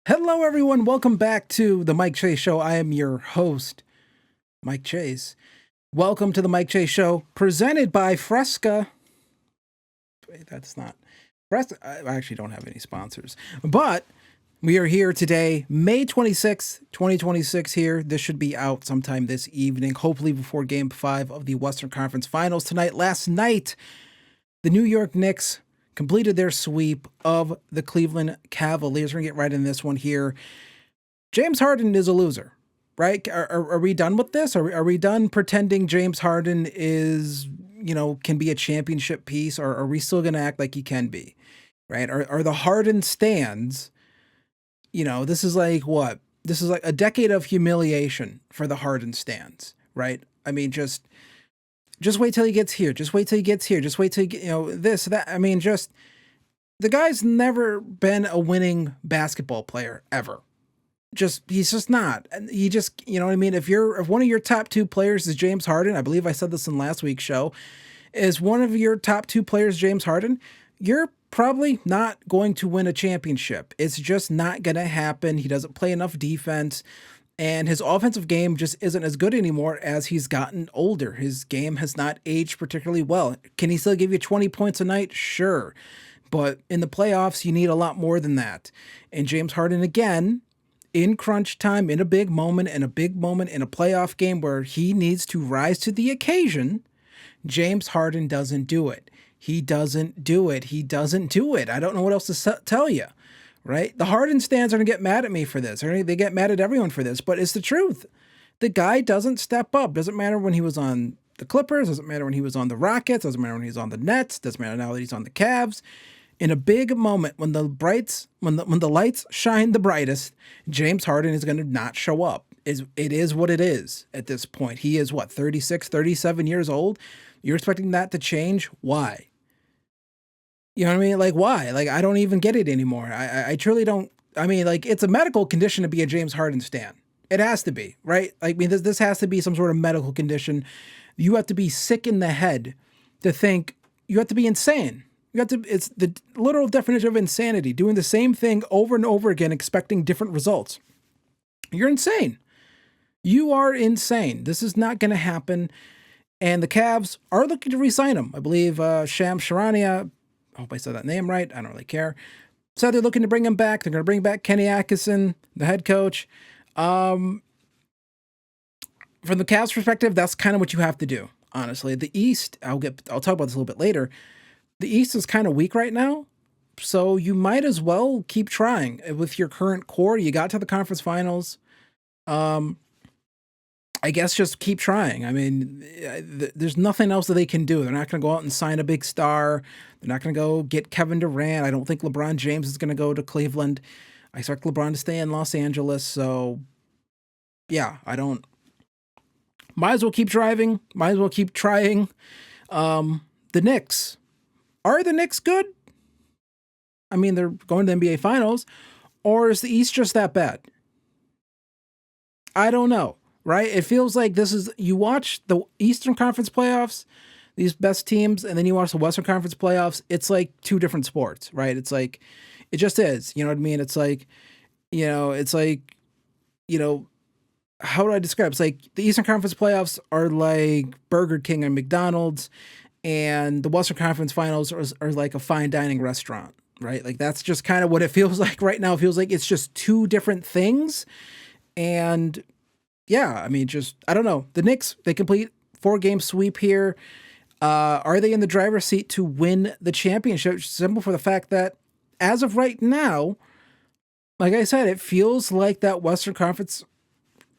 Hello, everyone. Welcome back to the Mike Chase Show. I am your host, Mike Chase. Welcome to the Mike Chase Show, presented by Fresca. Wait, that's not Fresca. I actually don't have any sponsors, but we are here today, May 26th, 2026. Here, this should be out sometime this evening, hopefully before Game 5 of the Western Conference Finals tonight. Last night, the New York Knicks completed their sweep of the Cleveland Cavaliers. We're going to get right in this one here. James Harden is a loser, right? Are we done with this? Are we done pretending James Harden is, can be a championship piece, or are we still going to act like he can be, right? Are the Harden stands, this is like what? This is like a decade of humiliation for the Harden stands, right? I mean, just wait till he gets here. Just wait till he gets here. Just wait till this, that. I mean, just the guy's never been a winning basketball player ever. He's just not. And he just, you know what I mean? If one of your top two players is James Harden, I believe I said this in last week's show, is one of your top two players James Harden, you're probably not going to win a championship. It's just not going to happen. He doesn't play enough defense. And his offensive game just isn't as good anymore as he's gotten older. His game has not aged particularly well. Can he still give you 20 points a night? Sure. But in the playoffs, you need a lot more than that. And James Harden, again, in crunch time, in a big moment, in a playoff game where he needs to rise to the occasion, James Harden doesn't do it. He doesn't do it. He doesn't do it. I don't know what else to tell you. Right? The Harden stands are going to get mad at me for this. They get mad at everyone for this, but it's the truth. The guy doesn't step up. Doesn't matter when he was on the Clippers. Doesn't matter when he was on the Rockets. Doesn't matter when he's on the Nets. Doesn't matter now that he's on the Cavs. In a big moment, when the lights shine the brightest, James Harden is going to not show up. It is what it is at this point. He is 36, 37 years old. You're expecting that to change? Why? You know what I mean? Like, why? Like, I don't even get it anymore. I truly don't. I mean, like, it's a medical condition to be a James Harden stan. It has to be, right? I mean, this has to be some sort of medical condition. You have to be sick in the head to think. You have to be insane. It's the literal definition of insanity, doing the same thing over and over again, expecting different results. You're insane. You are insane. This is not going to happen. And the Cavs are looking to re-sign him. I believe Shams Charania, I hope I said that name right. I don't really care. So they're looking to bring him back. They're going to bring back Kenny Atkinson, the head coach. From the Cavs' perspective, that's kind of what you have to do. Honestly, the East, I'll talk about this a little bit later. The East is kind of weak right now, so you might as well keep trying with your current core. You got to the conference finals. I guess just keep trying. I mean, there's nothing else that they can do. They're not going to go out and sign a big star. They're not going to go get Kevin Durant. I don't think LeBron James is going to go to Cleveland. I expect LeBron to stay in Los Angeles. So, yeah, I don't. Might as well keep driving. Might as well keep trying. The Knicks. Are the Knicks good? I mean, they're going to the NBA Finals. Or is the East just that bad? I don't know. Right? It feels like you watch the Eastern Conference playoffs, these best teams, and then you watch the Western Conference playoffs. It's like two different sports, right? It's like, it just is. You know what I mean? It's like, how do I describe it? It's like the Eastern Conference playoffs are like Burger King and McDonald's, and the Western Conference finals are like a fine dining restaurant, right? Like that's just kind of what it feels like right now. It feels like it's just two different things. And yeah, I mean, I don't know. The Knicks, they complete 4-game sweep here. Are they in the driver's seat to win the championship? Simple for the fact that as of right now, like I said, it feels like that Western Conference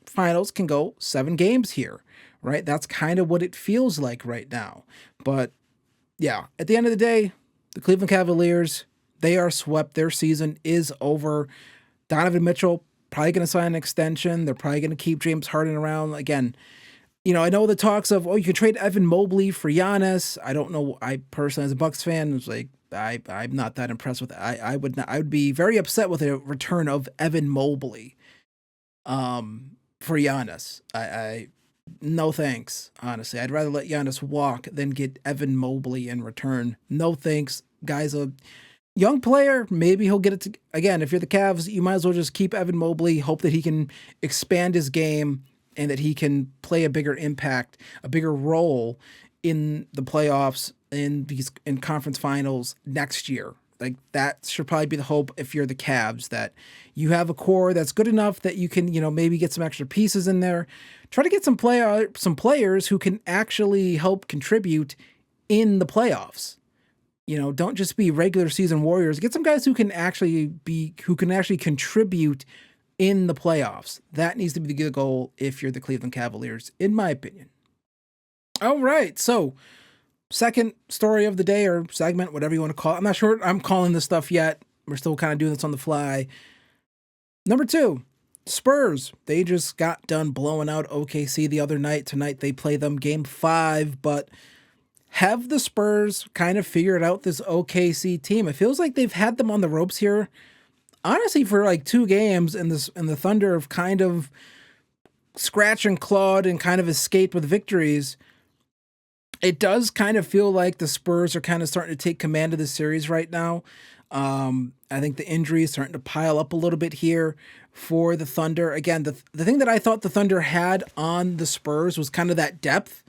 Finals can go 7 games here, right? That's kind of what it feels like right now. But yeah, at the end of the day, the Cleveland Cavaliers, they are swept. Their season is over. Donovan Mitchell probably going to sign an extension. They're probably going to keep James Harden around. Again, I know the talks of, you can trade Evan Mobley for Giannis. I don't know. I personally, as a Bucks fan, was like, I'm not that impressed with it. I would be very upset with a return of Evan Mobley for Giannis. No thanks, honestly. I'd rather let Giannis walk than get Evan Mobley in return. No thanks. Guys, young player, maybe he'll get it to, again, if you're the Cavs, you might as well just keep Evan Mobley, hope that he can expand his game and that he can play a bigger impact, a bigger role in the playoffs, in conference finals next year. Like that should probably be the hope if you're the Cavs, that you have a core that's good enough that you can, maybe get some extra pieces in there. Try to get some players who can actually help contribute in the playoffs. Don't just be regular season warriors. Get some guys who can actually contribute in the playoffs. That needs to be the goal if you're the Cleveland Cavaliers, in my opinion. All right, so second story of the day, or segment, whatever you want to call it. I'm not sure I'm calling this stuff yet. We're still kind of doing this on the fly. Number 2, Spurs. They just got done blowing out OKC the other night. Tonight they play them game 5, but have the Spurs kind of figured out this OKC team? It feels like they've had them on the ropes here, honestly, for like 2 games, and the Thunder have kind of scratched and clawed and kind of escaped with victories. It does kind of feel like the Spurs are kind of starting to take command of the series right now. I think the injury is starting to pile up a little bit here for the Thunder. Again, the thing that I thought the Thunder had on the Spurs was kind of that depth.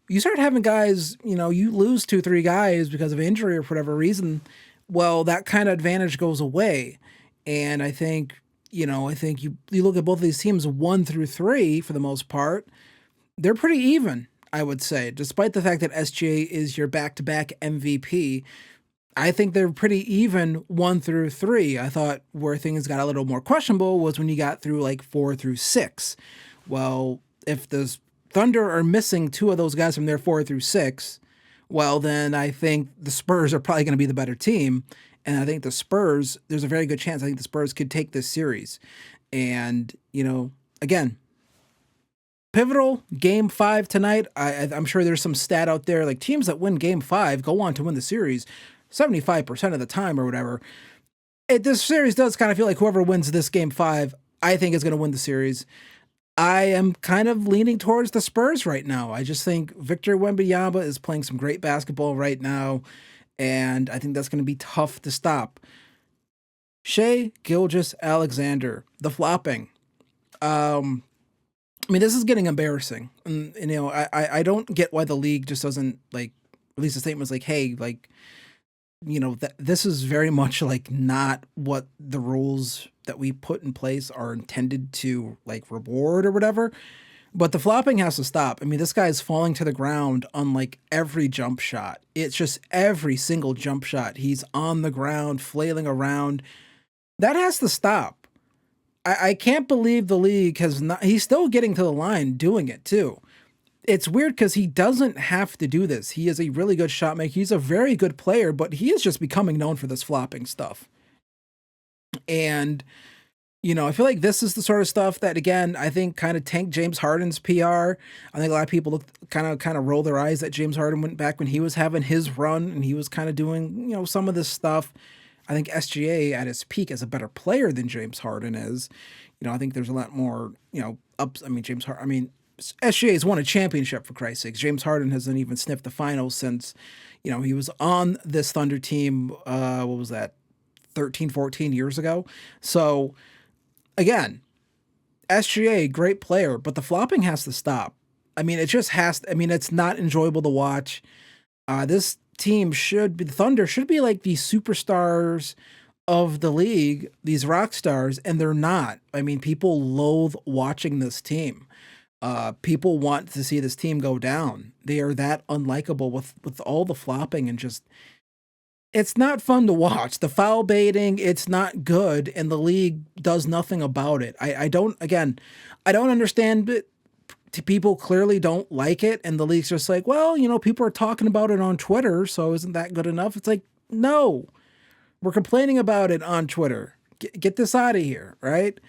You start having guys, you lose 2-3 guys because of injury or for whatever reason. Well, that kind of advantage goes away. And I think, you look at both of these teams 1 through 3 for the most part, they're pretty even, I would say. Despite the fact that SGA is your back-to-back MVP, I think they're pretty even 1 through 3. I thought where things got a little more questionable was when you got through like 4 through 6. Well, if the Thunder are missing 2 of those guys from their 4 through 6, well, then I think the Spurs are probably going to be the better team. And I think the Spurs, there's a very good chance I think the Spurs could take this series. And, again, pivotal game 5 tonight. I'm sure there's some stat out there, like teams that win game 5 go on to win the series 75% of the time or whatever. This series does kind of feel like whoever wins this game 5, I think is going to win the series. I am kind of leaning towards the Spurs right now. I just think Victor Wembanyama is playing some great basketball right now, and I think that's going to be tough to stop. Shai Gilgeous-Alexander, the flopping. This is getting embarrassing. And, I don't get why the league just doesn't, release a statement like, hey, this is very much not what the rules that we put in place are intended to reward or whatever. But the flopping has to stop. This guy is falling to the ground on every jump shot. It's just every single jump shot. He's on the ground, flailing around. That has to stop. I can't believe the league has not. He's still getting to the line doing it too. It's weird because he doesn't have to do this. He is a really good shot maker. He's a very good player, but he is just becoming known for this flopping stuff. And, I feel like this is the sort of stuff that, again, I think kind of tanked James Harden's PR. I think a lot of people kind of roll their eyes that James Harden went back when he was having his run and he was kind of doing, some of this stuff. I think SGA at his peak is a better player than James Harden is. I think there's a lot more, ups. SGA has won a championship, for Christ's sakes. James Harden hasn't even sniffed the finals since, he was on this Thunder team, what was that, 13, 14 years ago? So, again, SGA, great player, but the flopping has to stop. It just has to, it's not enjoyable to watch. This team the Thunder should be like the superstars of the league, these rock stars, and they're not. People loathe watching this team. People want to see this team go down. They are that unlikable with all the flopping and just, it's not fun to watch. The foul baiting, it's not good, and the league does nothing about it. I don't understand it. People clearly don't like it, and the league's just like, well, people are talking about it on Twitter, so isn't that good enough? It's like, no, we're complaining about it on Twitter. Get this out of here, right?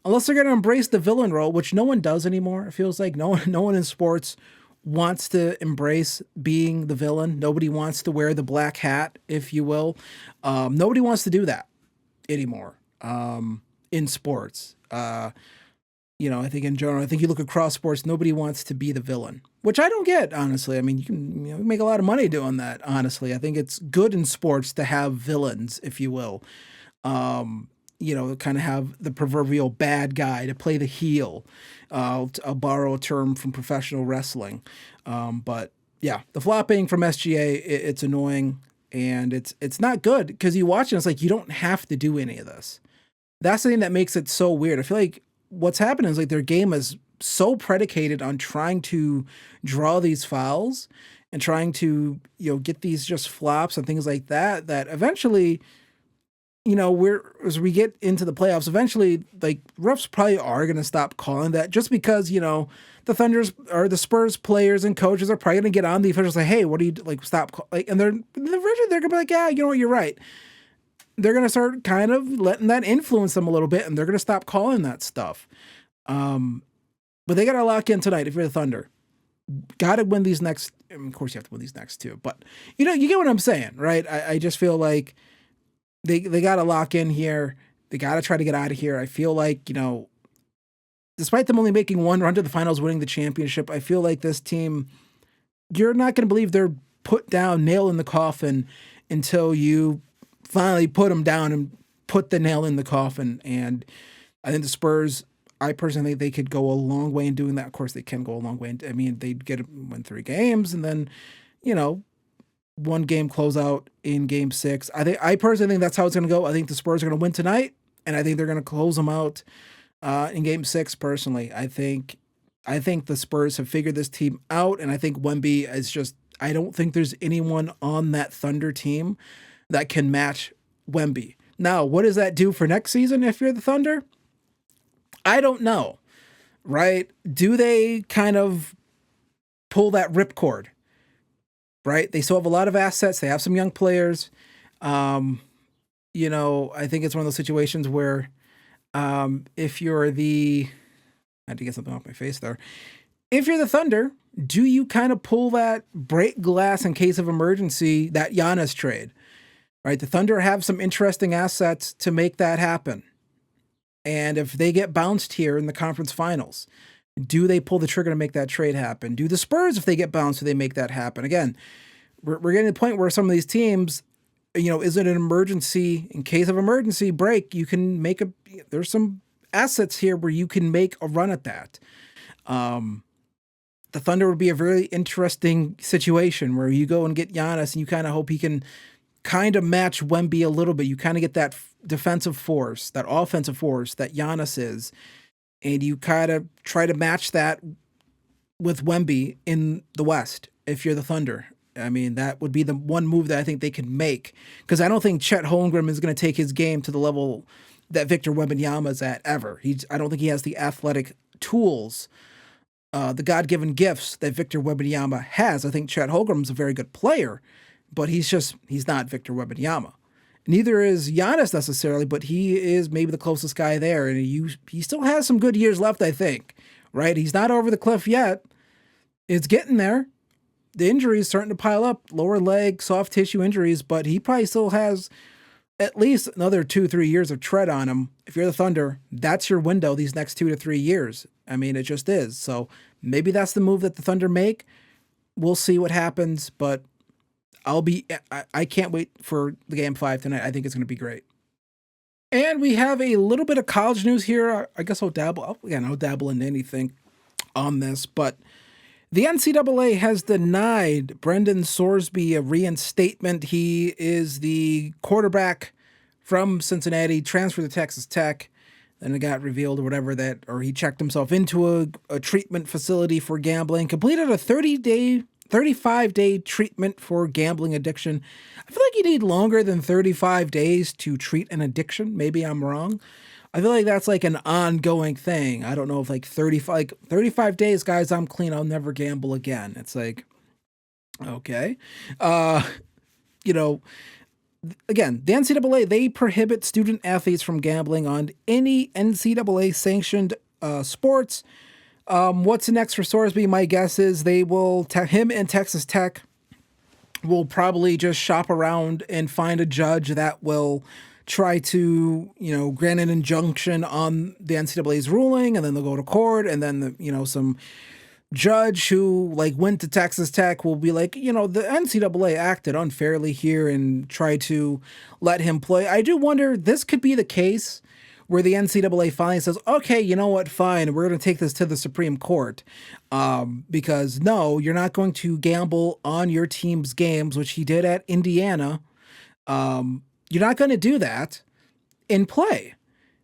Unless they're going to embrace the villain role, which no one does anymore. It feels like no one in sports wants to embrace being the villain. Nobody wants to wear the black hat, if you will. Nobody wants to do that anymore in sports. I think in general, I think you look across sports, nobody wants to be the villain, which I don't get, honestly. I mean, you can make a lot of money doing that, honestly. I think it's good in sports to have villains, if you will. Kind of have the proverbial bad guy to play the heel. I'll borrow a term from professional wrestling. But yeah, the flopping from SGA, it's annoying and it's not good because you watch it, it's like you don't have to do any of this. That's the thing that makes it so weird. I feel like what's happening is like their game is so predicated on trying to draw these fouls and trying to, get these just flops and things like that, that eventually, as we get into the playoffs, eventually, like refs probably are going to stop calling that just because, the Thunders or the Spurs players and coaches are probably going to get on the officials like, hey, what do you like? Stop. And they're going to be like, yeah, you know what? You're right. They're going to start kind of letting that influence them a little bit and they're going to stop calling that stuff. But they got to lock in tonight if you're the Thunder. Got to win these next. Of course, you have to win these next two. But, you get what I'm saying, right? I just feel like they got to lock in here. They got to try to get out of here. I feel like, despite them only making one run to the finals, winning the championship, I feel like this team, you're not going to believe they're put down, nail in the coffin until you finally put them down and put the nail in the coffin. And I think the Spurs, I personally think they could go a long way in doing that. Of course, they can go a long way. I mean, they'd win 3 games and then, one game closeout in game 6. I personally think that's how it's going to go. I think the Spurs are going to win tonight, and I think they're going to close them out in game 6. Personally, I think the Spurs have figured this team out, and I think Wemby is just. I don't think there's anyone on that Thunder team that can match Wemby. Now, what does that do for next season if you're the Thunder? I don't know, right? Do they kind of pull that ripcord? Right? They still have a lot of assets. They have some young players. I think it's one of those situations where if you're I had to get something off my face there. If you're the Thunder, do you kind of pull that break glass in case of emergency, that Giannis trade? Right? The Thunder have some interesting assets to make that happen. And if they get bounced here in the conference finals, do they pull the trigger to make that trade happen? Do the Spurs, if they get bounced, do they make that happen? Again, we're getting to the point where some of these teams, is it an emergency? In case of emergency break, you can there's some assets here where you can make a run at that. The Thunder would be a very interesting situation where you go and get Giannis and you kind of hope he can kind of match Wemby a little bit. You kind of get that defensive force, that offensive force that Giannis is. And you kind of try to match that with Wemby in the West if you're the Thunder. I mean, that would be the one move that I think they could make. Because I don't think Chet Holmgren is going to take his game to the level that Victor Wembanyama is at ever. I don't think he has the athletic tools, the God-given gifts that Victor Wembanyama has. I think Chet Holmgren is a very good player, but he's not Victor Wembanyama. Neither is Giannis necessarily, but he is maybe the closest guy there. And he still has some good years left, I think, right? He's not over the cliff yet. It's getting there. The injuries starting to pile up, lower leg, soft tissue injuries, but he probably still has at least another 2-3 years of tread on him. If you're the Thunder, that's your window these next 2 to 3 years. I mean, it just is. So maybe that's the move that the Thunder make. We'll see what happens, but I can't wait for the game 5 tonight. I think it's going to be great. And we have a little bit of college news here. I guess I'll dabble in anything on this, but the NCAA has denied Brendan Sorsby a reinstatement. He is the quarterback from Cincinnati, transferred to Texas Tech. Then it got revealed or he checked himself into a treatment facility for gambling, completed a 35-day treatment for gambling addiction. I feel like you need longer than 35 days to treat an addiction. Maybe I'm wrong. I feel like that's like an ongoing thing. I don't know if 35 days, guys, I'm clean. I'll never gamble again. It's like, okay. Again, the NCAA, they prohibit student athletes from gambling on any NCAA sanctioned sports. What's next for Sorsby? My guess is they will, him and Texas Tech will probably just shop around and find a judge that will try to, grant an injunction on the NCAA's ruling, and then they'll go to court, and then some judge who went to Texas Tech will be like, the NCAA acted unfairly here and try to let him play. I do wonder, this could be the case where the NCAA finally says, okay, you know what, fine, we're going to take this to the Supreme Court, because no, you're not going to gamble on your team's games, which he did at Indiana. You're not going to do that in play.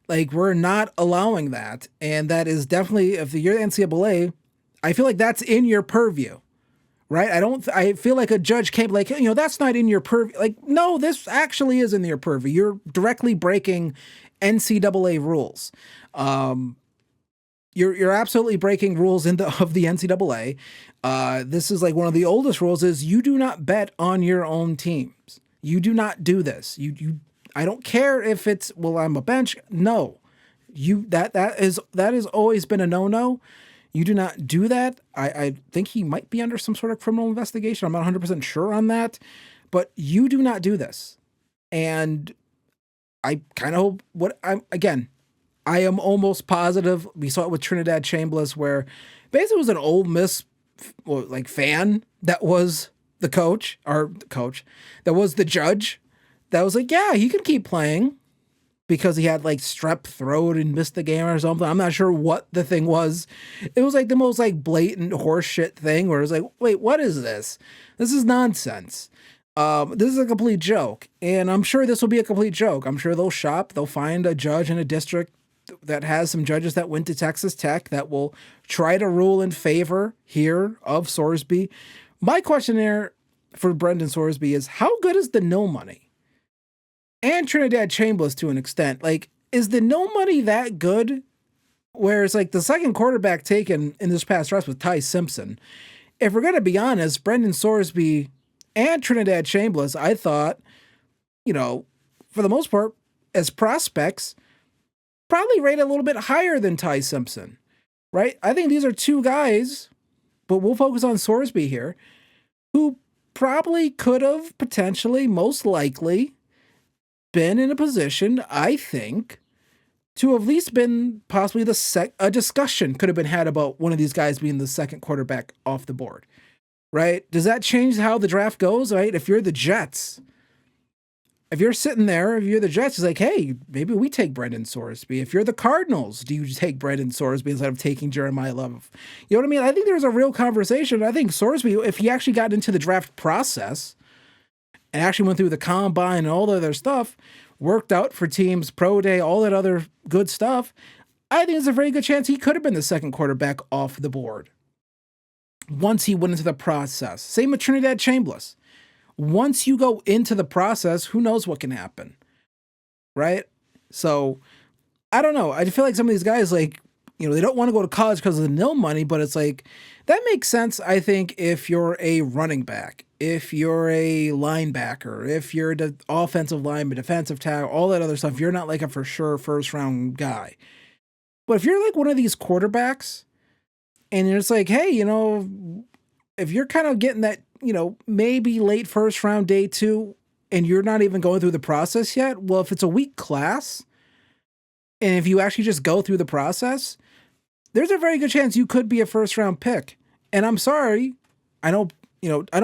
We're not allowing that, and that is definitely, if you're the NCAA, I feel like that's in your purview, right? I feel like a judge can't be like, that's not in your purview. No, this actually is in your purview. You're directly breaking NCAA rules. You're absolutely breaking rules of the NCAA. This is one of the oldest rules is you do not bet on your own teams. You do not do this. I don't care if it's, well, I'm a bench. No, that has always been a no-no. You do not do that. I think he might be under some sort of criminal investigation. I'm not 100% sure on that, but you do not do this. And I kind of hope I am almost positive. We saw it with Trinidad Chambliss, where basically it was an Ole Miss fan that was the coach, that was the judge, that was like, yeah, he can keep playing because he had strep throat and missed the game or something. I'm not sure what the thing was. It was the most blatant horseshit thing where it was wait, what is this? This is nonsense. This is a complete joke. And I'm sure this will be a complete joke. I'm sure they'll find a judge in a district that has some judges that went to Texas Tech that will try to rule in favor here of Sorsby. My question there for Brendan Sorsby is, how good is the no money? And Trinidad Chambliss to an extent. Is the no money that good? Whereas the second quarterback taken in this past draft with Ty Simpson. If we're going to be honest, Brendan Sorsby and Trinidad Chambliss, I thought, for the most part, as prospects, probably rated a little bit higher than Ty Simpson, right? I think these are two guys, but we'll focus on Sorsby here, who probably could have potentially, most likely, been in a position, I think, to have at least been possibly a discussion could have been had about one of these guys being the second quarterback off the board, right? Does that change how the draft goes, right? If you're the Jets, if you're the Jets, it's hey, maybe we take Brendan Sorsby. If you're the Cardinals, do you take Brendan Sorsby instead of taking Jeremiah Love? You know what I mean? I think there's a real conversation. I think Sorsby, if he actually got into the draft process and actually went through the combine and all the other stuff, worked out for teams, pro day, all that other good stuff, I think there's a very good chance he could have been the second quarterback off the board once he went into the process. Same with Trinidad Chambliss. Once you go into the process, who knows what can happen, right? So, I don't know. I feel like some of these guys, they don't want to go to college because of the nil money, but it's that makes sense, I think, if you're a running back, if you're a linebacker, if you're the offensive lineman, defensive tackle, all that other stuff, you're not a for sure first round guy. But if you're one of these quarterbacks and you're just hey, if you're kind of getting that, maybe late first round, day 2, and you're not even going through the process yet, well, if it's a weak class, and if you actually just go through the process, there's a very good chance you could be a first round pick. And I'm sorry, I don't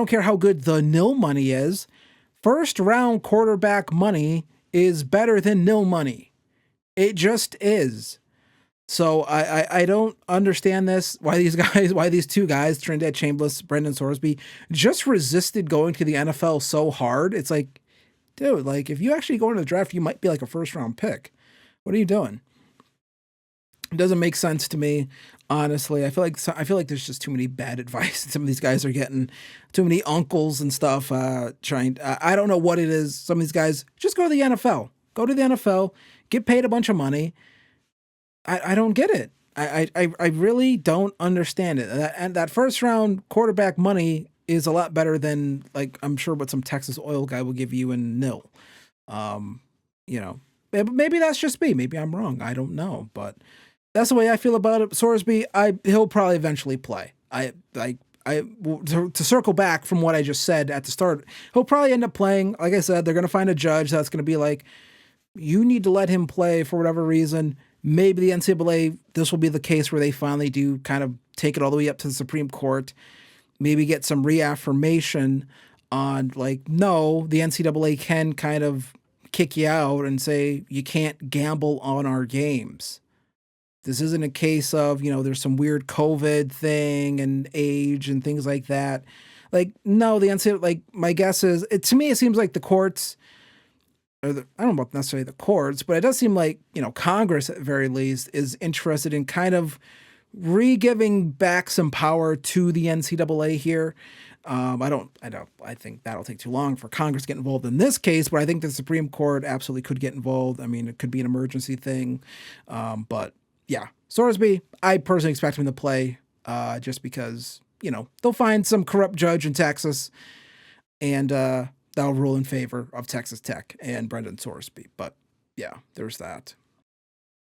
care how good the nil money is. First round quarterback money is better than nil money. It just is. So I don't understand this, why these two guys, Trinidad Chambliss, Brendan Sorsby, just resisted going to the NFL so hard. It's dude, if you actually go into the draft, you might be a first round pick. What are you doing? It doesn't make sense to me, honestly. I feel like there's just too many bad advice some of these guys are getting, too many uncles and stuff. I don't know what it is. Some of these guys just go to the NFL. Go to the NFL, get paid a bunch of money. I don't get it. I really don't understand it. And that first round quarterback money is a lot better than I'm sure what some Texas oil guy will give you in nil. Maybe that's just me. Maybe I'm wrong. I don't know, but that's the way I feel about it. Sorsby, he'll probably eventually play. To circle back from what I just said at the start, he'll probably end up playing. Like I said, they're going to find a judge that's going to be you need to let him play for whatever reason. Maybe the NCAA, this will be the case where they finally do kind of take it all the way up to the Supreme Court, maybe get some reaffirmation on like, no, the NCAA can kind of kick you out and say you can't gamble on our games. This isn't a case of, there's some weird COVID thing and age and things like that. Like, no, the NCAA, like, my guess is, to me, it seems like the courts, I don't know about necessarily the courts, but it does seem like, Congress at the very least is interested in kind of re-giving back some power to the NCAA here. I think that'll take too long for Congress to get involved in this case, but I think the Supreme Court absolutely could get involved. I mean, it could be an emergency thing. But yeah, Sorsby, I personally expect him to play, just because, they'll find some corrupt judge in Texas and, that'll rule in favor of Texas Tech and Brendan Sorsby. But yeah, there's that.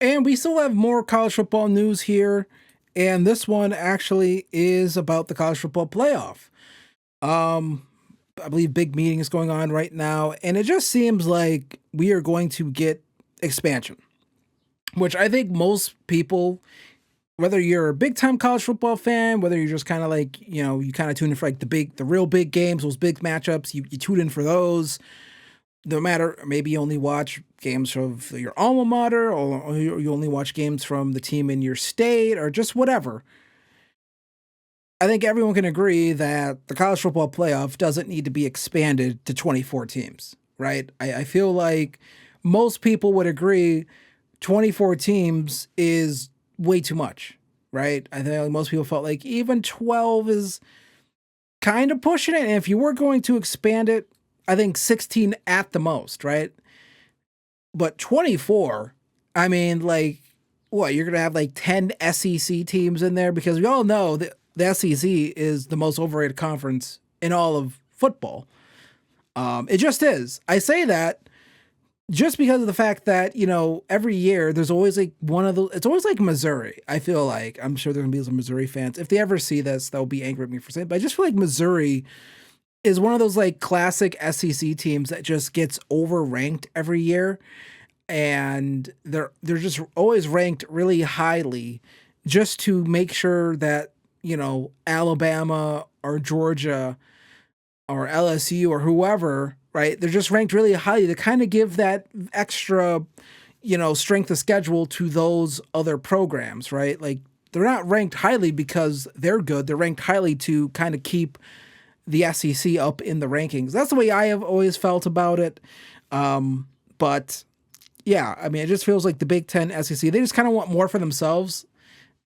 And we still have more college football news here. And this one actually is about the college football playoff. I believe big meeting is going on right now, and it just seems like we are going to get expansion, which I think most people, whether you're a big time college football fan, whether you're just kind of like, you kind of tune in for like the real big games, those big matchups, you tune in for those. No matter, maybe you only watch games of your alma mater, or you only watch games from the team in your state, or just whatever. I think everyone can agree that the college football playoff doesn't need to be expanded to 24 teams, right? I feel like most people would agree 24 teams is way too much, right? I think most people felt like even 12 is kind of pushing it. And if you were going to expand it, I think 16 at the most, right? But 24, I mean, like, what, you're going to have like 10 SEC teams in there? Because we all know that the SEC is the most overrated conference in all of football. It just is. I say that just because of the fact that, every year there's always like one of those, it's always like Missouri. I feel like, I'm sure there's going to be some Missouri fans. If they ever see this, they'll be angry at me for saying it, but I just feel like Missouri is one of those like classic SEC teams that just gets overranked every year. And they're just always ranked really highly just to make sure that, Alabama or Georgia or LSU or whoever, right? They're just ranked really highly to kind of give that extra, strength of schedule to those other programs, right? Like, they're not ranked highly because they're good. They're ranked highly to kind of keep the SEC up in the rankings. That's the way I have always felt about it. But yeah, I mean, it just feels like the Big Ten, SEC, they just kind of want more for themselves.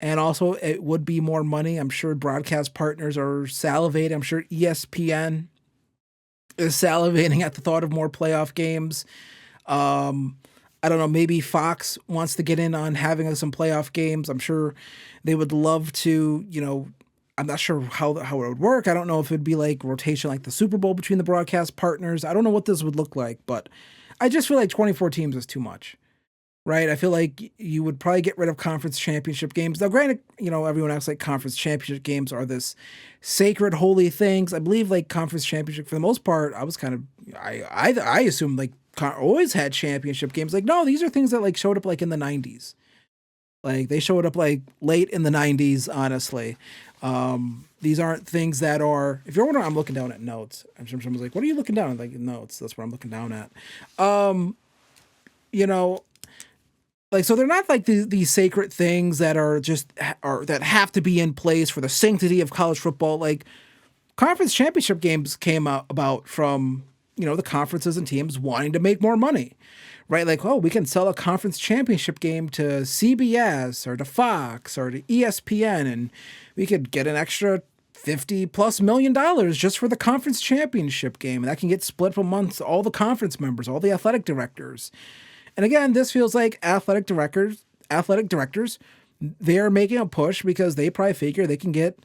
And also, it would be more money. I'm sure broadcast partners are salivating. I'm sure ESPN is salivating at the thought of more playoff games. I don't know, maybe Fox wants to get in on having some playoff games. I'm sure they would love to, I'm not sure how it would work. I don't know if it'd be like rotation like the Super Bowl between the broadcast partners. I don't know what this would look like, but I just feel like 24 teams is too much. Right? I feel like you would probably get rid of conference championship games. Now, granted, everyone acts like conference championship games are this sacred, holy things. I believe like conference championship, for the most part, I was kind of, I assumed like always had championship games. Like, no, these are things that like showed up like in the 90s. Like they showed up like late in the 90s, honestly. These aren't things that are, if you're wondering, I'm looking down at notes. I'm sure someone's like, what are you looking down at? Like notes. That's what I'm looking down at. Like, so they're not like these sacred things that are just, or that have to be in place for the sanctity of college football. Like conference championship games came about from, the conferences and teams wanting to make more money, right? Like, oh, we can sell a conference championship game to CBS or to Fox or to ESPN, and we could get an extra $50+ million just for the conference championship game. And that can get split amongst all the conference members, all the athletic directors. And again, this feels like athletic directors, they're making a push because they probably figure they can get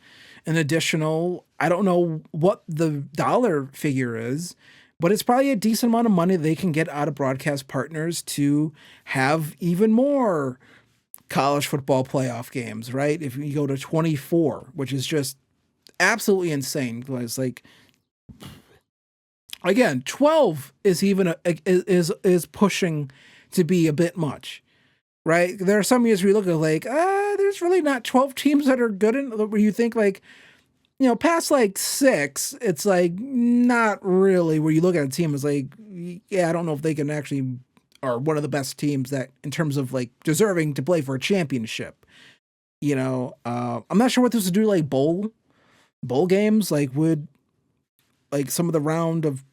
an additional, I don't know what the dollar figure is, but it's probably a decent amount of money they can get out of broadcast partners to have even more college football playoff games, right? If you go to 24, which is just absolutely insane. It's like, again, 12 is even is pushing to be a bit much, right? There are some years where you look at like, there's really not 12 teams that are good in where you think like, past like 6, it's like not really where you look at a team as like, yeah, I don't know if they can actually are one of the best teams that in terms of like deserving to play for a championship. I'm not sure what this would do like bowl games. Like would like some of the round of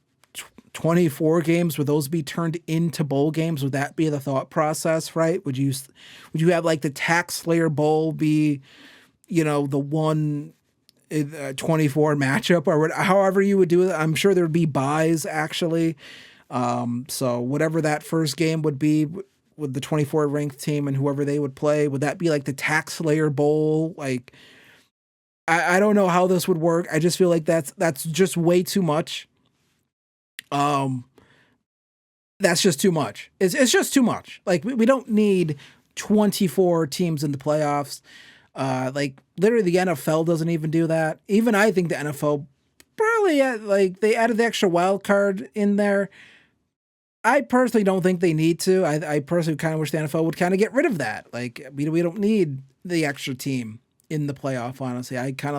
24 games, would those be turned into bowl games? Would that be the thought process, right? Would you have like the Tax Slayer Bowl be, the one 24 matchup or however you would do it? I'm sure there would be buys actually. So whatever that first game would be with the 24 ranked team and whoever they would play, would that be like the Tax Slayer Bowl? Like, I don't know how this would work. I just feel like that's just way too much. Um, that's just too much. It's just too much. Like we don't need 24 teams in the playoffs. Like literally the NFL doesn't even do that. Even I think the NFL probably like they added the extra wild card in there. I personally don't think they need to. I personally kind of wish the NFL would kind of get rid of that. Like we don't need the extra team in the playoff. Honestly, I kind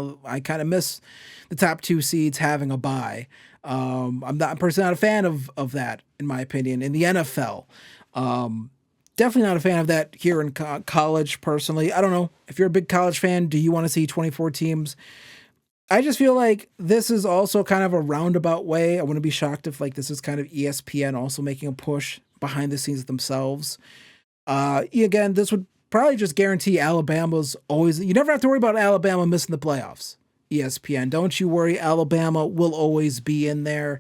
of miss the top 2 seeds having a bye. I'm personally not a fan of that, in my opinion, in the NFL. Definitely not a fan of that here in college, personally. I don't know. If you're a big college fan, do you want to see 24 teams? I just feel like this is also kind of a roundabout way. I wouldn't be shocked if like this is kind of ESPN also making a push behind the scenes themselves. Again, this would probably just guarantee Alabama's always. You never have to worry about Alabama missing the playoffs. ESPN, don't you worry. Alabama will always be in there.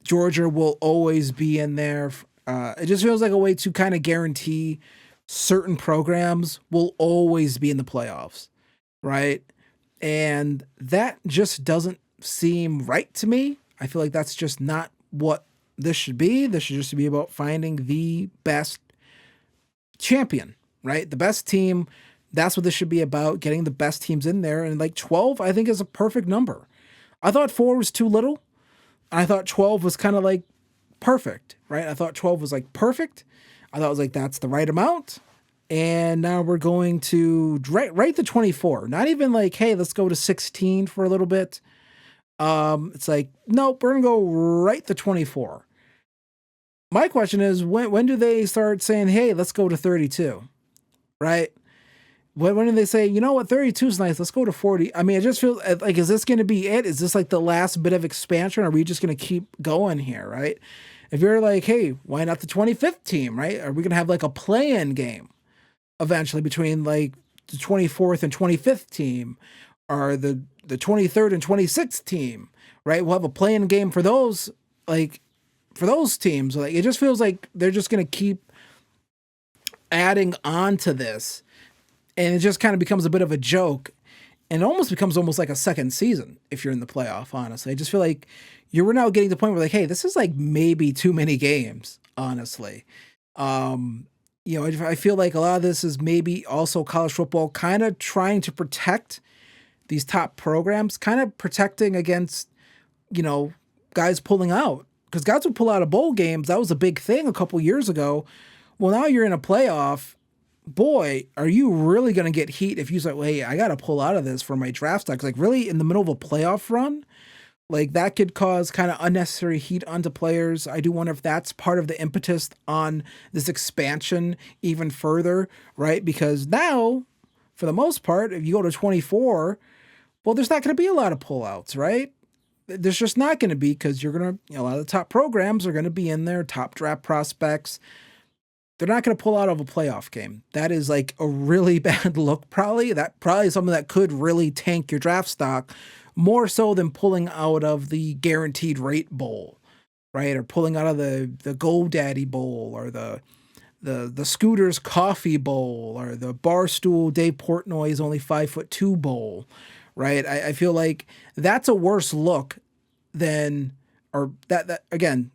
Georgia will always be in there. It just feels like a way to kind of guarantee certain programs will always be in the playoffs, right? And that just doesn't seem right to me. I feel like that's just not what this should be. This should just be about finding the best champion, right? The best team. That's what this should be about, getting the best teams in there. And like 12, I think is a perfect number. I thought 4 was too little. I thought 12 was kind of like perfect, right? I thought 12 was like perfect. I thought it was like, that's the right amount. And now we're going to right the 24. Not even like, hey, let's go to 16 for a little bit. It's like, nope, we're going to go right the 24. My question is, when do they start saying, hey, let's go to 32, right? When do they say, you know what, 32 is nice, let's go to 40? I mean, I just feel like, is this going to be it? Is this like the last bit of expansion? Or are we just going to keep going here, right? If you're like, hey, why not the 25th team, right? Are we going to have like a play-in game eventually between like the 24th and 25th team, or the 23rd and 26th team, right? We'll have a play-in game for those, like for those teams. Like it just feels like they're just going to keep adding on to this, and it just kind of becomes a bit of a joke, and it almost becomes almost like a second season if you're in the playoff. Honestly, I just feel like we're now getting to the point where like, hey, this is like maybe too many games. Honestly, I feel like a lot of this is maybe also college football kind of trying to protect these top programs, kind of protecting against, guys pulling out, because guys would pull out of bowl games. That was a big thing a couple years ago. Well, now you're in a playoff. Boy, are you really going to get heat if you say, well, hey, I got to pull out of this for my draft stocks. Like really in the middle of a playoff run, like that could cause kind of unnecessary heat onto players. I do wonder if that's part of the impetus on this expansion even further, right? Because now, for the most part, if you go to 24, well, there's not going to be a lot of pullouts, right? There's just not going to be, because you're going to, a lot of the top programs are going to be in there, top draft prospects. They're not going to pull out of a playoff game. That is like a really bad look, probably. That probably something that could really tank your draft stock more so than pulling out of the guaranteed rate bowl, right? Or pulling out of the GoDaddy Bowl, or the Scooters Coffee Bowl, or the Barstool Dave Portnoy's only 5'2" bowl, right? I feel like that's a worse look than, or that again,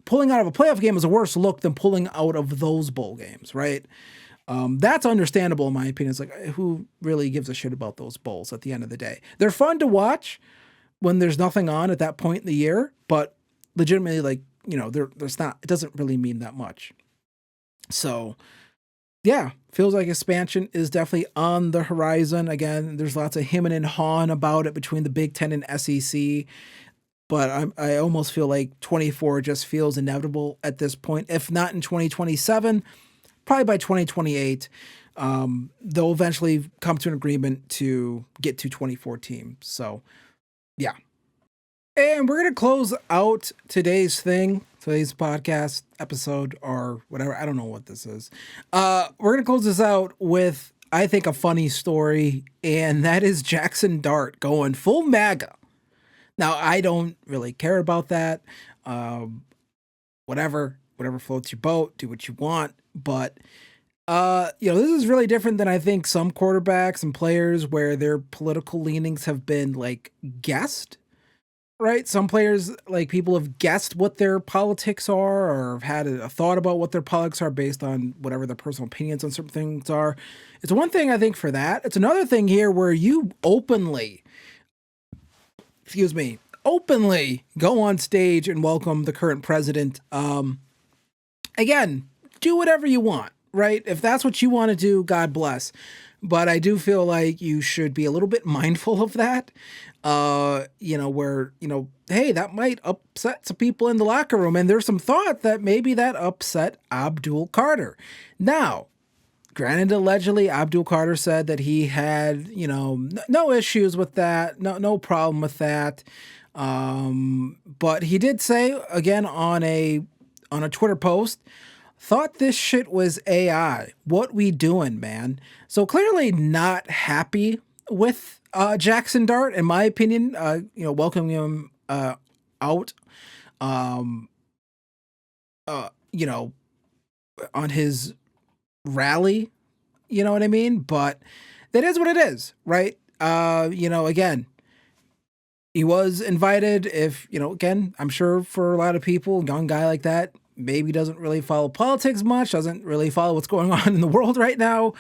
pulling out of a playoff game is a worse look than pulling out of those bowl games, right? That's understandable in my opinion. It's like, who really gives a shit about those bowls at the end of the day? They're fun to watch when there's nothing on at that point in the year, but legitimately, like, there's not, it doesn't really mean that much. So yeah, feels like expansion is definitely on the horizon. Again, there's lots of hemming and hawing about it between the Big Ten and SEC, but I almost feel like 24 just feels inevitable at this point. If not in 2027, probably by 2028, they'll eventually come to an agreement to get to 24 teams. So yeah. And we're going to close out today's podcast episode or whatever. I don't know what this is. We're going to close this out with, I think, a funny story, and that is Jackson Dart going full MAGA. Now, I don't really care about that. Whatever floats your boat, do what you want. But, this is really different than I think some quarterbacks and players where their political leanings have been like guessed, right? Some players, like people have guessed what their politics are or have had a thought about what their politics are based on whatever their personal opinions on certain things are. It's one thing, I think, for that. It's another thing here where you openly go on stage and welcome the current president. Again, do whatever you want, right? If that's what you want to do, God bless. But I do feel like you should be a little bit mindful of that. Hey, that might upset some people in the locker room. And there's some thought that maybe that upset Abdul Carter. Now, granted, allegedly, Abdul Carter said that he had, no issues with that, no problem with that. But he did say again on a Twitter post, thought this shit was AI. What we doing, man? So clearly not happy with Jackson Dart, in my opinion. Welcoming him out. On his rally, you know what I mean? But that is what it is, right? Again, he was invited. If, again, I'm sure for a lot of people, a young guy like that maybe doesn't really follow politics much, doesn't really follow what's going on in the world right now.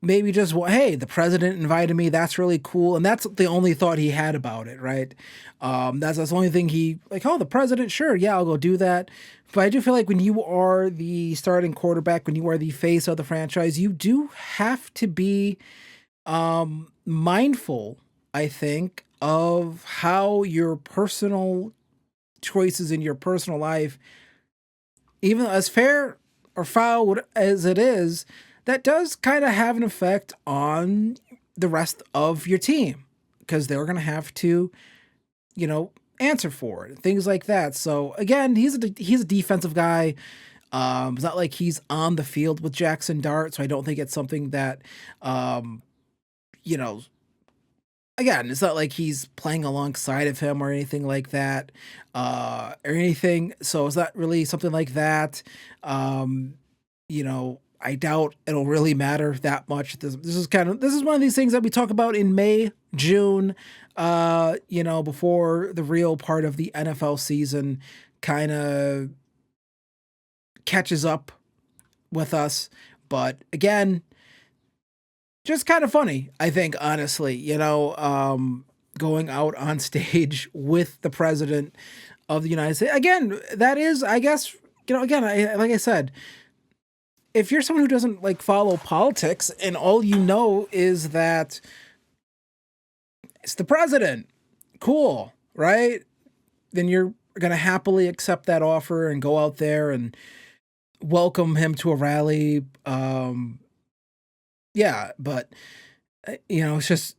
Maybe just, well, hey, the president invited me. That's really cool. And that's the only thought he had about it, right? That's the only thing he, like, oh, the president, sure, yeah, I'll go do that. But I do feel like when you are the starting quarterback, when you are the face of the franchise, you do have to be mindful, I think, of how your personal choices in your personal life, even as fair or foul as it is, that does kind of have an effect on the rest of your team because they're going to have to, answer for it, things like that. So again, he's a defensive guy. It's not like he's on the field with Jackson Dart, so I don't think it's something that, you know, again, it's not like he's playing alongside of him or anything like that, or anything. So it's not really something like that. I doubt it'll really matter that much. This is one of these things that we talk about in May, June, before the real part of the NFL season kind of catches up with us. But again, just kind of funny, I think, honestly, going out on stage with the president of the United States. Again, that is, I guess, like I said, if you're someone who doesn't like follow politics and all you know is that it's the president, cool, right? Then you're going to happily accept that offer and go out there and welcome him to a rally. Yeah, but it's just,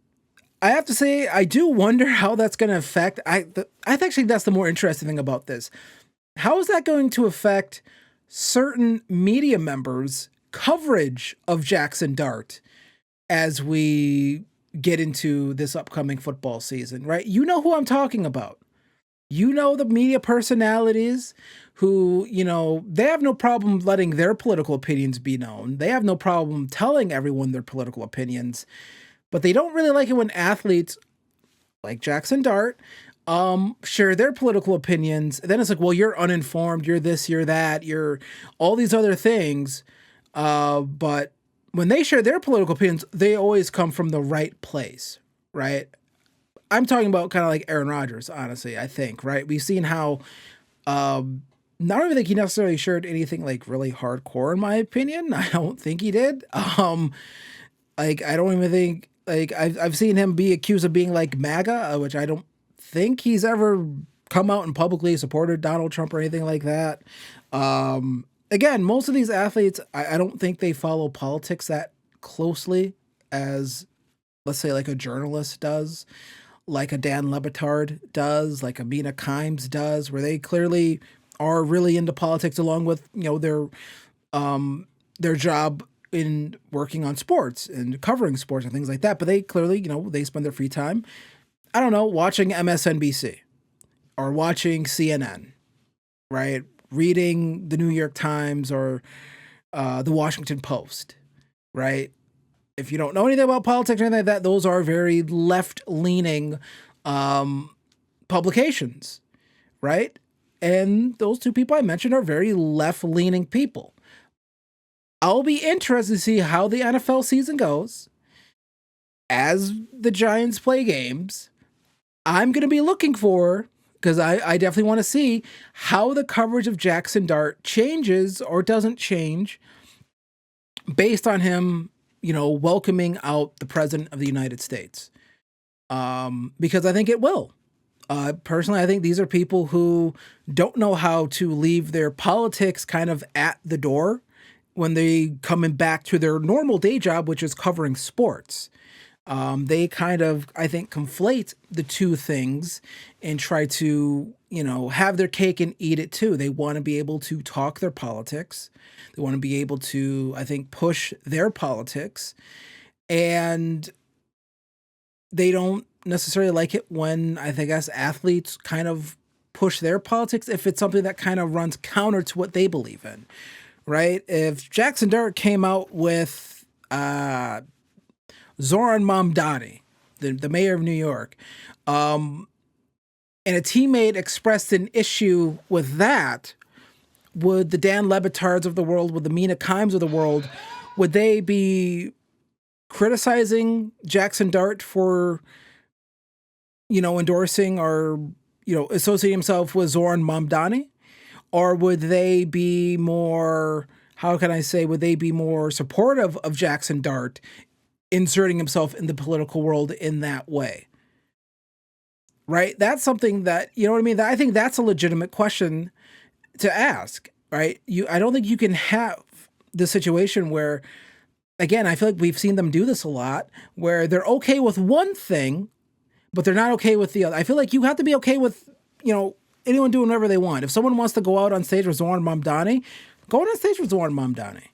I have to say, I do wonder how that's going to affect. I actually think that's the more interesting thing about this. How is that going to affect certain media members' coverage of Jackson Dart as we get into this upcoming football season, right? You know who I'm talking about. You know the media personalities who, they have no problem letting their political opinions be known. They have no problem telling everyone their political opinions, but they don't really like it when athletes like Jackson Dart share their political opinions. Then it's like, well, you're uninformed, you're this, you're that, you're all these other things. But when they share their political opinions, they always come from the right place, right? I'm talking about kind of like Aaron Rodgers, honestly, I think, right? We've seen how not even think he necessarily shared anything like really hardcore, in my opinion. I don't think he did. Like I don't even think like I've seen him be accused of being like MAGA, which I don't think he's ever come out and publicly supported Donald Trump or anything like that. Again, most of these athletes, I don't think they follow politics that closely as, let's say, like a journalist does, like a Dan Lebitard does, like a Mina Kimes does, where they clearly are really into politics along with, their job in working on sports and covering sports and things like that. But they clearly, they spend their free time, I don't know, watching MSNBC or watching CNN, right? Reading the New York Times or the Washington Post, right? If you don't know anything about politics or anything like that, those are very left leaning publications, right? And those two people I mentioned are very left leaning people. I'll be interested to see how the NFL season goes as the Giants play games. I'm going to be looking for, because I definitely want to see how the coverage of Jackson Dart changes or doesn't change based on him, welcoming out the president of the United States. Because I think it will. Personally, I think these are people who don't know how to leave their politics kind of at the door when they coming back to their normal day job, which is covering sports. They kind of, I think, conflate the two things and try to, have their cake and eat it too. They want to be able to talk their politics. They want to be able to, I think, push their politics. And they don't necessarily like it when, I think, as athletes kind of push their politics if it's something that kind of runs counter to what they believe in, right? If Jackson Dart came out with Zoran Mamdani, the mayor of New York, and a teammate expressed an issue with that, would the Dan Lebitards of the world, would the Mina Kimes of the world, would they be criticizing Jackson Dart for, endorsing or, associating himself with Zoran Mamdani? Or would they be more, how can I say, would they be more supportive of Jackson Dart inserting himself in the political world in that way? Right? That's something that, you know what I mean? I think that's a legitimate question to ask, right? I don't think you can have the situation where, again, I feel like we've seen them do this a lot, where they're okay with one thing, but they're not okay with the other. I feel like you have to be okay with, anyone doing whatever they want. If someone wants to go out on stage with Zoran Mamdani, go on stage with Zoran Mamdani.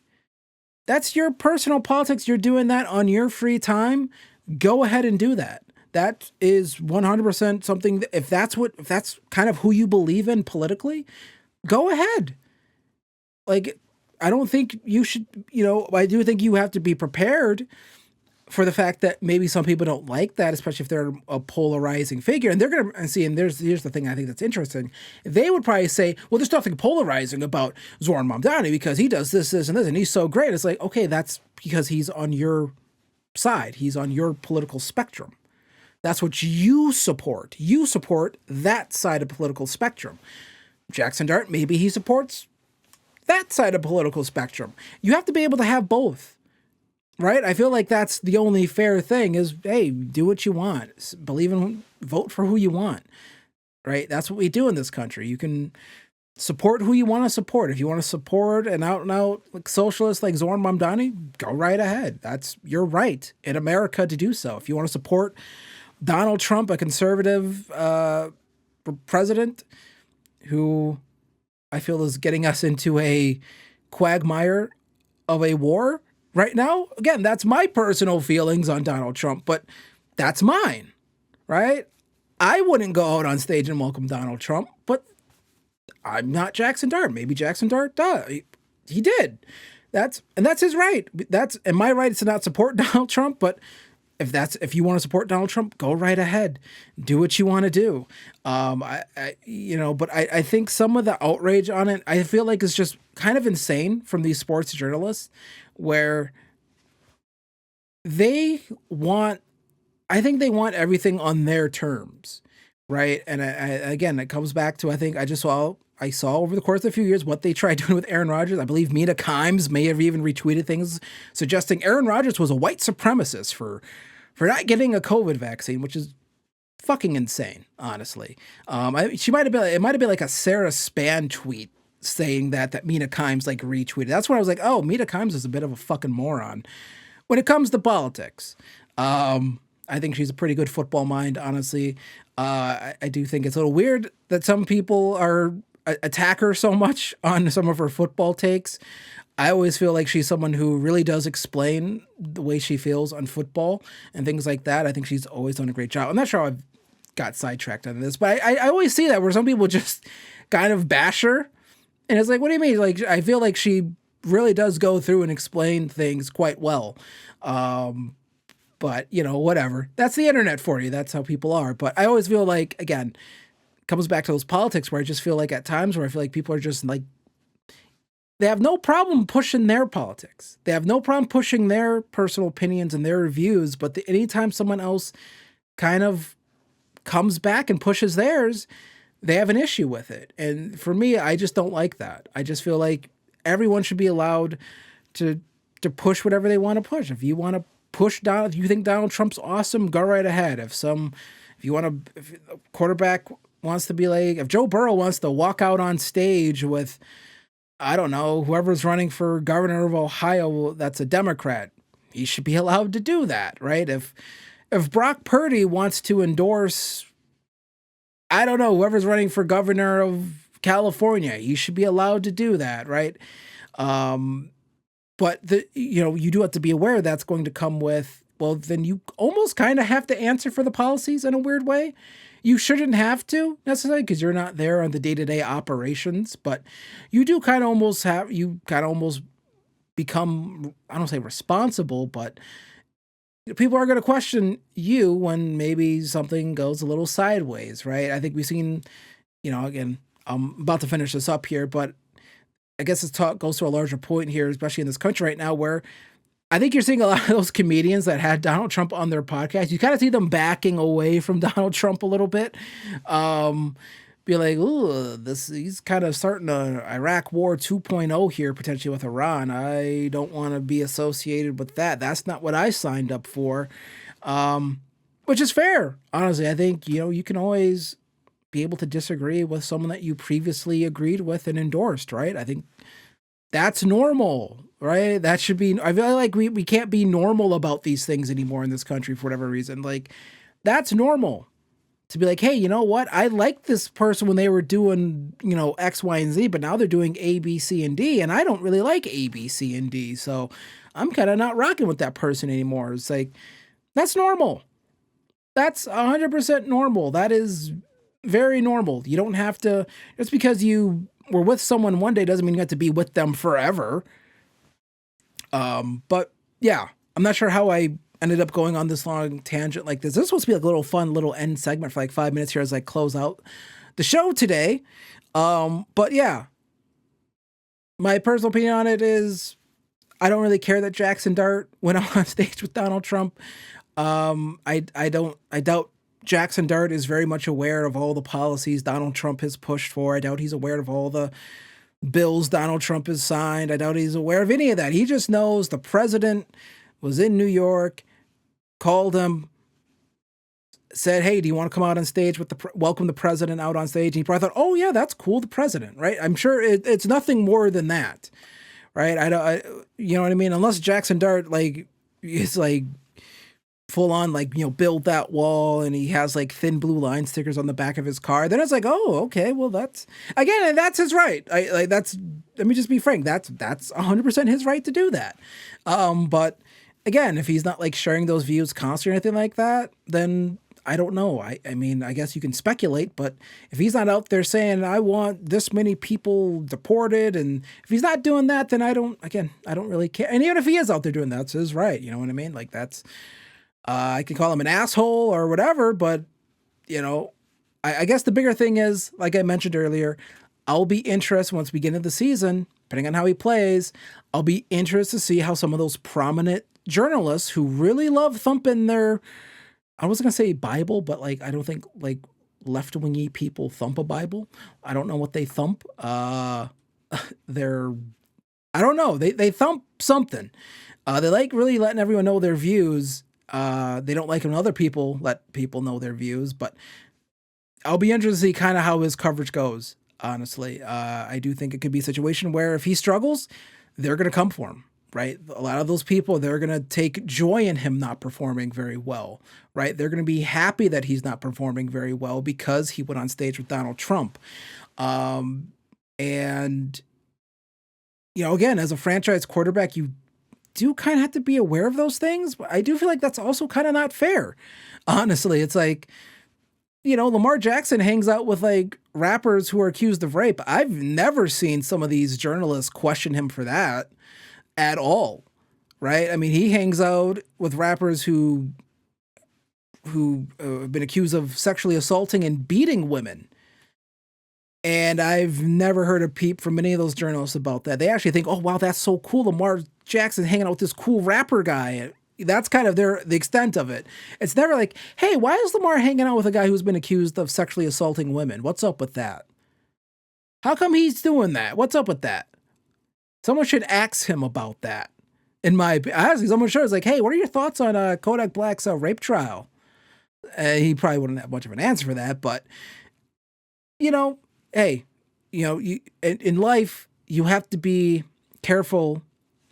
That's your personal politics. You're doing that on your free time. Go ahead and do that. That is 100% something that if that's kind of who you believe in politically, go ahead. Like, I don't think you should, I do think you have to be prepared for the fact that maybe some people don't like that, especially if they're a polarizing figure. And they're going to see, and here's the thing I think that's interesting. They would probably say, well, there's nothing polarizing about Zoran Mamdani because he does this, this, and this, and he's so great. It's like, okay, that's because he's on your side. He's on your political spectrum. That's what you support. You support that side of political spectrum. Jackson Dart, maybe he supports that side of political spectrum. You have to be able to have both. Right? I feel like that's the only fair thing is, hey, do what you want. Believe in, vote for who you want. Right? That's what we do in this country. You can support who you want to support. If you want to support an out and out like socialist like Zoran Mamdani, go right ahead. That's your right in America to do so. If you want to support Donald Trump, a conservative president who I feel is getting us into a quagmire of a war right now, again, that's my personal feelings on Donald Trump, but that's mine, right? I wouldn't go out on stage and welcome Donald Trump, but I'm not Jackson Dart. Maybe Jackson Dart does. He did. That's his right. And my right is to not support Donald Trump, but if you want to support Donald Trump, go right ahead. Do what you want to do. But I think some of the outrage on it, I feel like is just kind of insane from these sports journalists, where I think they want everything on their terms, right? And again, it comes back to, I think I I saw over the course of a few years what they tried doing with Aaron Rodgers. I believe Mina Kimes may have even retweeted things suggesting Aaron Rodgers was a white supremacist for not getting a COVID vaccine, which is fucking insane, honestly. It might have been like a Sarah Span tweet saying that Mina Kimes like retweeted. That's when I was like, oh, Mina Kimes is a bit of a fucking moron when it comes to politics. I think she's a pretty good football mind, honestly. I do think it's a little weird that some people attack her so much on some of her football takes. I always feel like she's someone who really does explain the way she feels on football and things like that. I think she's always done a great job. I'm not sure how I've got sidetracked on this, but I always see that where some people just kind of bash her. And it's like, what do you mean? Like, I feel like she really does go through and explain things quite well. But, you know, whatever. That's the internet for you. That's how people are. But I always feel like, again, it comes back to those politics where I just feel like at times where I feel like people are just like, they have no problem pushing their politics. They have no problem pushing their personal opinions and their views. But anytime someone else kind of comes back and pushes theirs, they have an issue with it. And for me, I just don't like that. I just feel like everyone should be allowed to push whatever they want to push. If you want to push Donald, if you think Donald Trump's awesome, go right ahead. If a quarterback wants to be like, if Joe Burrow wants to walk out on stage with, I don't know, whoever's running for governor of Ohio that's a Democrat, he should be allowed to do that, right? If Brock Purdy wants to endorse, I don't know, whoever's running for governor of California, he should be allowed to do that, right? But you do have to be aware that's going to come with, well, then you almost kind of have to answer for the policies in a weird way. You shouldn't have to necessarily because you're not there on the day-to-day operations, but you do kind of almost become, I don't say responsible, but people are going to question you when maybe something goes a little sideways, right? I think we've seen, again, I'm about to finish this up here, but I guess this talk goes to a larger point here, especially in this country right now, where I think you're seeing a lot of those comedians that had Donald Trump on their podcast. You kind of see them backing away from Donald Trump a little bit. Be like, ooh, he's kind of starting a Iraq War 2.0 here, potentially with Iran. I don't want to be associated with that. That's not what I signed up for, which is fair. Honestly, I think, you can always be able to disagree with someone that you previously agreed with and endorsed, right? I think that's normal, right? That should be, I feel like we can't be normal about these things anymore in this country for whatever reason. Like, that's normal to be like, hey, you know what? I liked this person when they were doing, X, Y, and Z, but now they're doing A, B, C, and D, and I don't really like A, B, C, and D. So I'm kind of not rocking with that person anymore. It's like, that's normal. That's 100% normal. That is very normal. You don't have to, just because you were with someone one day doesn't mean you have to be with them forever. But yeah, I'm not sure how I ended up going on this long tangent like this. This is supposed to be like a little fun little end segment for like 5 minutes here as I close out the show today. But yeah, my personal opinion on it is I don't really care that Jackson Dart went out on stage with Donald Trump. I doubt Jackson Dart is very much aware of all the policies Donald Trump has pushed for. I doubt he's aware of all the bills Donald Trump has signed. I doubt he's aware of any of that. He just knows the president was in New York, called him, said, hey, do you want to come out on stage with welcome the president out on stage? And he probably thought, oh yeah, that's cool. The president, right? I'm sure it's nothing more than that, right? You know what I mean? Unless Jackson Dart is full on build that wall and he has thin blue line stickers on the back of his car, then it's like, oh, okay, well that's his right. Let me just be frank, that's 100% his right to do that. But again, if he's not sharing those views constantly or anything like that, then I don't know. I mean, I guess you can speculate, but if he's not out there saying, I want this many people deported, and if he's not doing that, then I don't really care. And even if he is out there doing that, it's his right. You know what I mean? That's, I can call him an asshole or whatever, but I guess the bigger thing is, like I mentioned earlier, I'll be interested once we get into the season, depending on how he plays, I'll be interested to see how some of those prominent journalists who really love thumping their, I wasn't going to say Bible, but I don't think left-wingy people thump a Bible. I don't know what they thump. They're I don't know. They thump something. They like really letting everyone know their views. They don't like when other people let people know their views, but I'll be interested to see kind of how his coverage goes. Honestly, I do think it could be a situation where if he struggles, they're going to come for him. Right. A lot of those people, they're going to take joy in him not performing very well. Right. They're going to be happy that he's not performing very well because he went on stage with Donald Trump. And, again, as a franchise quarterback, you do kind of have to be aware of those things. But I do feel like that's also kind of not fair. Honestly, it's like, Lamar Jackson hangs out with like rappers who are accused of rape. I've never seen some of these journalists question him for that at all. Right. I mean, he hangs out with rappers who have been accused of sexually assaulting and beating women. And I've never heard a peep from any of those journalists about that. They actually think, oh, wow, that's so cool. Lamar Jackson hanging out with this cool rapper guy. That's kind of the extent of it. It's never like, hey, why is Lamar hanging out with a guy who's been accused of sexually assaulting women? What's up with that? How come he's doing that? What's up with that? Someone should ask him about that. In my opinion, honestly, someone should. It's like, hey, what are your thoughts on Kodak Black's rape trial? He probably wouldn't have much of an answer for that, but hey, in life, you have to be careful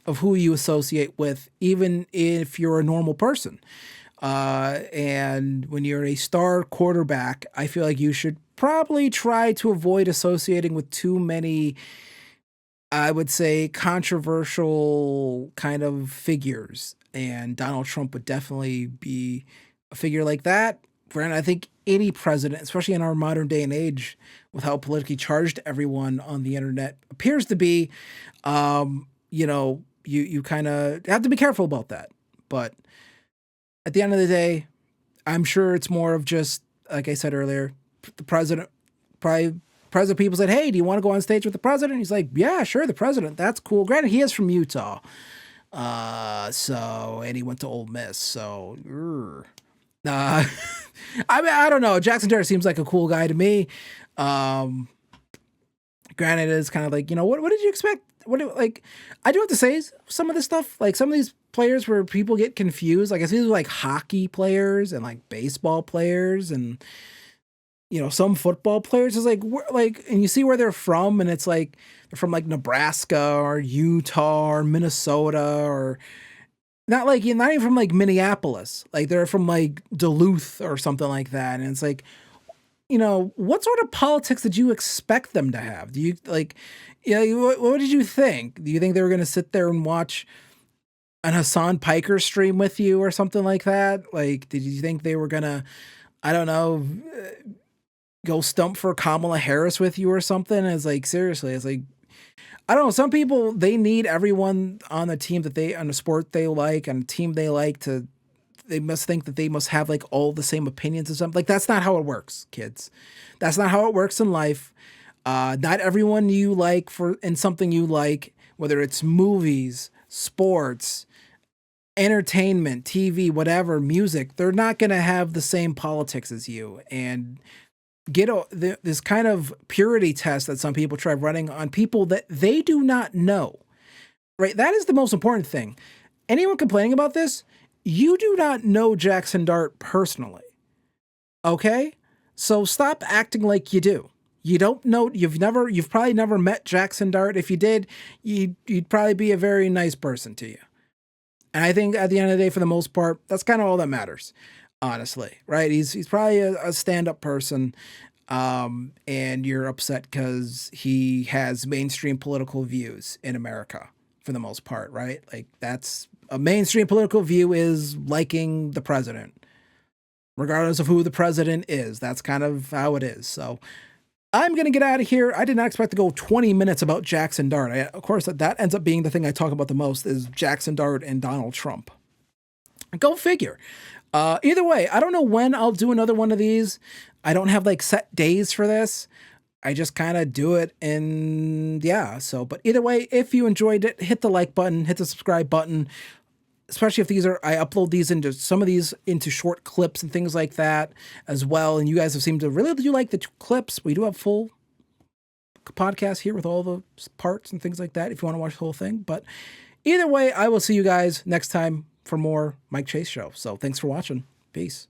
of who you associate with, even if you're a normal person. And when you're a star quarterback, I feel like you should probably try to avoid associating with too many, I would say, controversial kind of figures. And Donald Trump would definitely be a figure like that. Granted, I think any president, especially in our modern day and age, with how politically charged everyone on the internet appears to be, you kind of have to be careful about that. But at the end of the day, I'm sure it's more of just, like I said earlier, the president, people said, hey, do you want to go on stage with the president? He's like, yeah, sure, the president. That's cool. Granted, he is from Utah. And he went to Ole Miss. So, I mean, I don't know. Jackson Dart seems like a cool guy to me. Granted, it's kind of like, what did you expect? I do have to say some of this stuff, like some of these players where people get confused. Like I see these like hockey players and like baseball players and, some football players is like, and you see where they're from and it's like, they're from like Nebraska or Utah or Minnesota or not even from like Minneapolis. Like they're from like Duluth or something like that. And it's like, what sort of politics did you expect them to have? Do you what did you think? Do you think they were going to sit there and watch an Hassan Piker stream with you or something like that? Like, did you think they were going to, I don't know, go stump for Kamala Harris with you or something? And it's like, seriously, it's like, I don't know. Some people, they need everyone on the team on the sport they like and team they like they must think that they must have like all the same opinions or something. Like that's not how it works, kids. That's not how it works in life. Not everyone you like in something you like, whether it's movies, sports, entertainment, TV, whatever, music, they're not going to have the same politics as you. And get this kind of purity test that some people try running on people that they do not know, right? That is the most important thing. Anyone complaining about this, you do not know Jackson Dart personally. Okay? So stop acting like you do. You don't know, you've probably never met Jackson Dart. If you did, you'd probably be a very nice person to you. And I think at the end of the day, for the most part, that's kind of all that matters, honestly, right? He's probably a stand-up person, and you're upset because he has mainstream political views in America for the most part, right? Like that's a mainstream political view is liking the president, regardless of who the president is. That's kind of how it is. So I'm going to get out of here. I did not expect to go 20 minutes about Jackson Dart. Of course, that ends up being the thing I talk about the most is Jackson Dart and Donald Trump. Go figure. Either way, I don't know when I'll do another one of these. I don't have like set days for this. I just kind of do it and yeah. So, but either way, if you enjoyed it, hit the like button, hit the subscribe button. especially if I upload these into some of these into short clips and things like that as well. And you guys have seemed to really do like the clips. We do have full podcast here with all the parts and things like that if you want to watch the whole thing. But either way, I will see you guys next time for more Mike Chase Show. So thanks for watching. Peace.